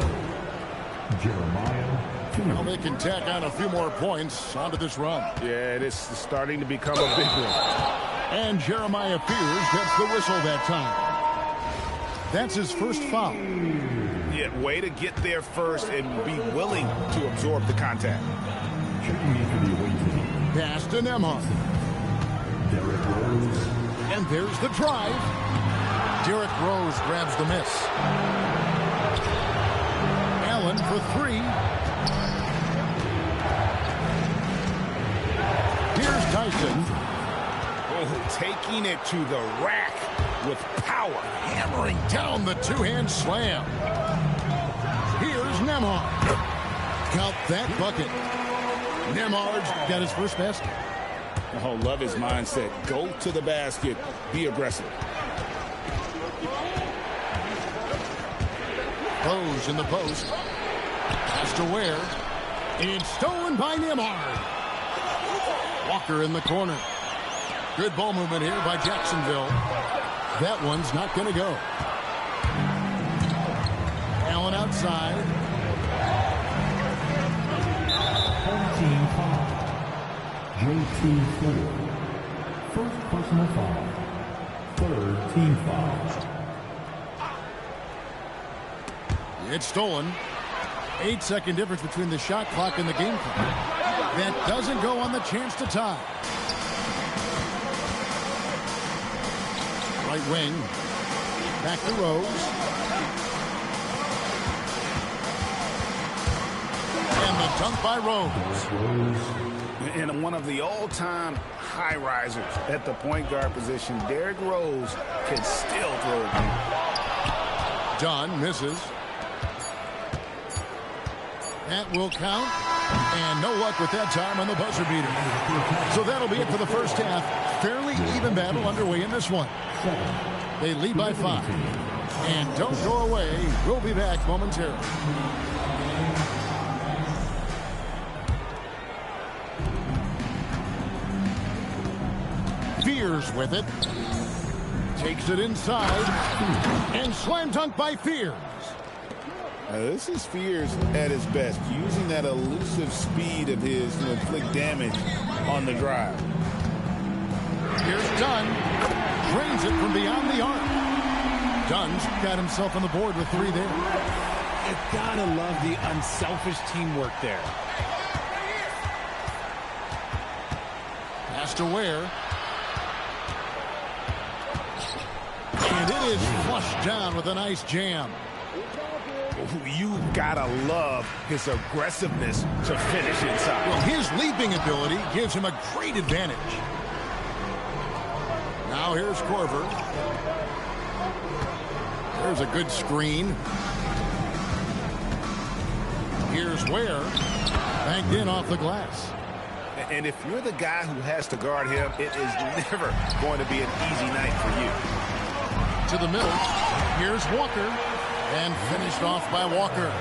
Jeremiah. Well, they can tack on a few more points onto this run. Yeah, it is starting to become a big one. And Jeremiah Fears gets the whistle that time. That's his first foul. Yeah, way to get there first and be willing to absorb the contact. Checking in for the away team. Pass to Nemhart. Derrick Rose. And there's the drive. Derrick Rose grabs the miss. Allen for three. Here's Tyson. Oh, taking it to the rack with power. Hammering down the two-hand slam. Here's Nemhart. Count that bucket. Nemhard's got his first basket. Oh, love his mindset. Go to the basket. Be aggressive. Rose in the post. Pass to Ware. It's stolen by Nemhart. Walker in the corner. Good ball movement here by Jacksonville. That one's not going to go. Allen outside. Home team foul. JT Ford. First personal foul. Third team foul. It's stolen. 8-second difference between the shot clock and the game clock. That doesn't go on the chance to tie. Right wing. Back to Rose. And the dunk by Rose. And one of the all-time high risers at the point guard position, Derrick Rose can still throw it. Dunn misses. That will count. And no luck with that time on the buzzer beater. So that'll be it for the first half. Fairly even battle underway in this one. They lead by 5. And don't go away. We'll be back momentarily. Fears with it. Takes it inside. And slam dunk by Fears. This is Fears at his best, using that elusive speed of his to inflict damage on the drive. Here's Dunn. Drains it from beyond the arc. Dunn's got himself on the board with 3 there. You gotta love the unselfish teamwork there. Pass to Ware. And it is flushed down with a nice jam. You gotta love his aggressiveness to finish inside. Well, his leaping ability gives him a great advantage. Now here's Korver. There's a good screen. Here's Ware. Banked in off the glass. And if you're the guy who has to guard him, it is never going to be an easy night for you. To the middle. Here's Walker. And finished off by Walker.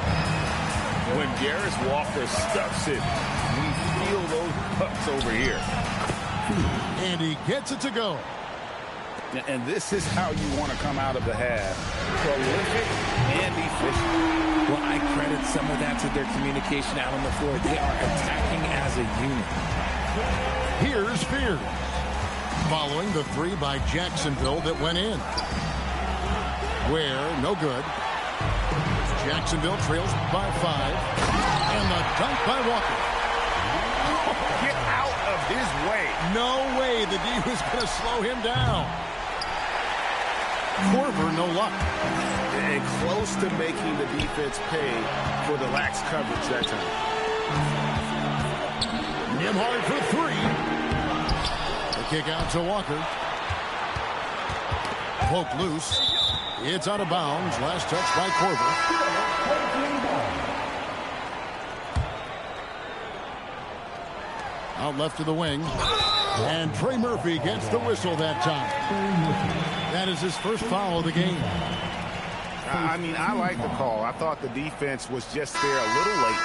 When Garris Walker stuffs it, we feel those pucks over here. And he gets it to go. And this is how you want to come out of the half. Prolific and efficient. Well, I credit some of that to their communication out on the floor. They are attacking as a unit. Here's Fears. Following the 3 by Jacksonville that went in. Ware, no good. Jacksonville trails by 5. And the dunk by Walker. Get out of his way. No way the D was going to slow him down. Korver, no luck. And close to making the defense pay for the lax coverage that time. Nembhard for 3. The kick out to Walker. Poke loose. It's out of bounds. Last touch by Korver. Out left to the wing. And Trey Murphy gets the whistle that time. That is his first foul of the game. I mean, I like the call. I thought the defense was just there a little late.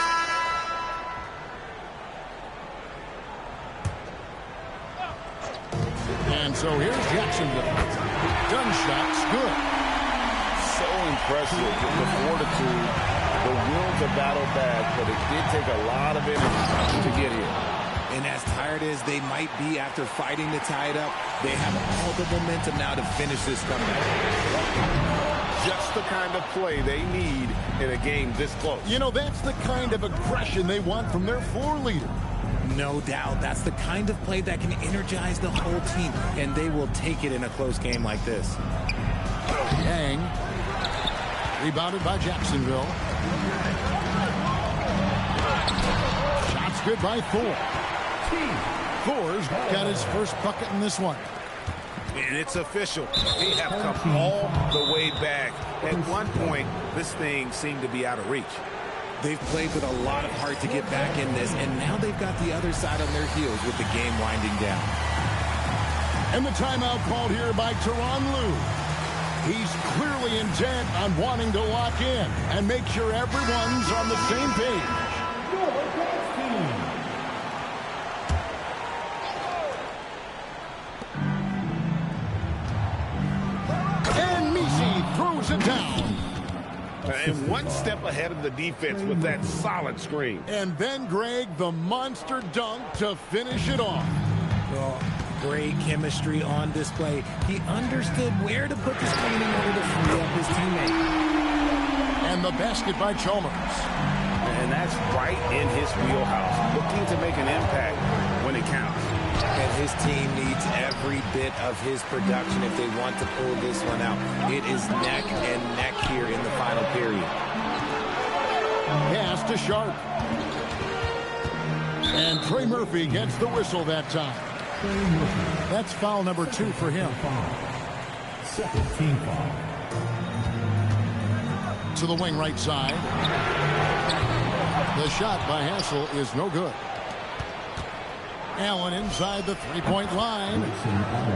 And so here's Jacksonville. Dunn shot's good. So impressive with the fortitude, the will to battle back, but it did take a lot of energy to get here. And as tired as they might be after fighting to tie it up, they have all the momentum now to finish this comeback. Just the kind of play they need in a game this close. You know, that's the kind of aggression they want from their floor leader. No doubt. That's the kind of play that can energize the whole team, and they will take it in a close game like this. Yang. Rebounded by Jacksonville. Shots good by Thor. Thor's got his first bucket in this one. And it's official. They have come all the way back. At one point, this thing seemed to be out of reach. They've played with a lot of heart to get back in this, and now they've got the other side on their heels with the game winding down. And the timeout called here by Tyronn Lue. He's clearly intent on wanting to lock in and make sure everyone's on the same page. And Misi throws it down. And one step ahead of the defense with that solid screen. And then, Greg, the monster dunk to finish it off. Well, great chemistry on display. He understood where to put the screen in order to free up his teammate. And the basket by Chalmers. And that's right in his wheelhouse. Looking to make an impact when it counts. And his team needs every bit of his production if they want to pull this one out. It is neck and neck here in the final period. Pass to Sharp. And Trey Murphy gets the whistle that time. That's foul number 2 for him. Second team foul. To the wing right side. The shot by Hassel is no good. Allen inside the three-point line.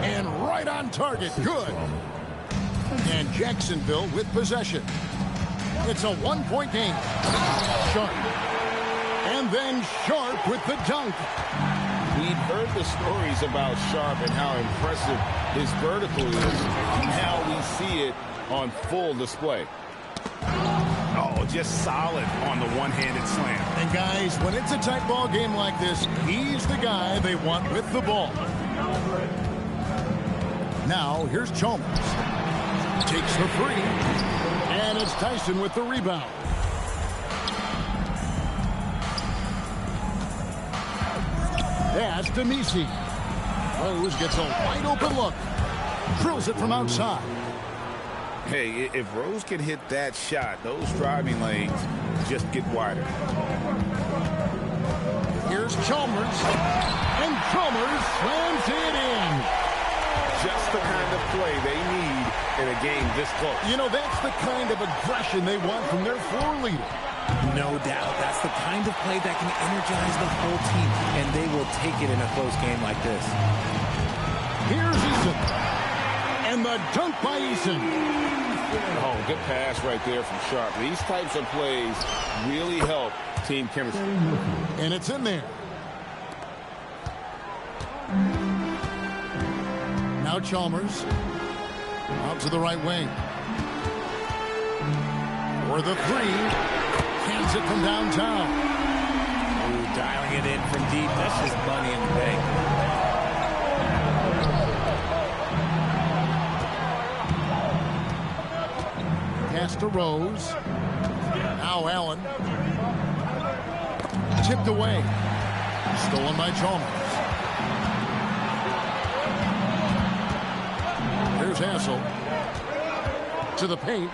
And right on target. Good. And Jacksonville with possession. It's a one-point game. Sharp. And then Sharp with the dunk. We've heard the stories about Sharp and how impressive his vertical is. Now we see it on full display. Oh, just solid on the one-handed slam. And guys, when it's a tight ball game like this, he's the guy they want with the ball. Now, here's Chalmers. Takes the three. And it's Tyson with the rebound. Pass to Misi. Rose gets a wide open look. Drills it from outside. Hey, if Rose can hit that shot, those driving lanes just get wider. Here's Chalmers. And Chalmers slams it in. Just the kind of play they need in a game this close. You know, that's the kind of aggression they want from their floor leader. No doubt. That's the kind of play that can energize the whole team, and they will take it in a close game like this. Here's Eason. And the dunk by Eason. Oh, good pass right there from Sharp. These types of plays really help team chemistry. And it's in there. Now Chalmers. Out to the right wing. For the three. Hands it from downtown. Ooh, dialing it in from deep. That's just money in the bank. Pass to Rose. Now Allen. Tipped away. Stolen by Chalmers. Here's Hassel. To the paint.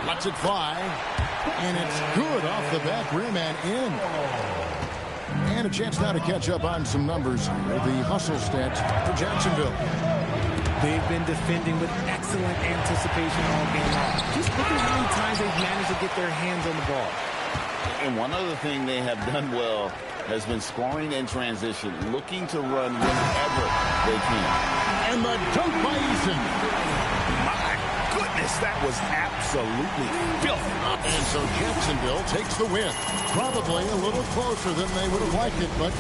Lets it fly. And it's good off the back rim and in. And a chance now to catch up on some numbers. The hustle stats for Jacksonville. They've been defending with excellent anticipation all game long. Just look at how many times they've managed to get their hands on the ball. And one other thing they have done well has been scoring in transition, looking to run whenever they can. And the dunk by Eason. My goodness, that was absolutely filthy. And so Jacksonville takes the win. Probably a little closer than they would have liked it, but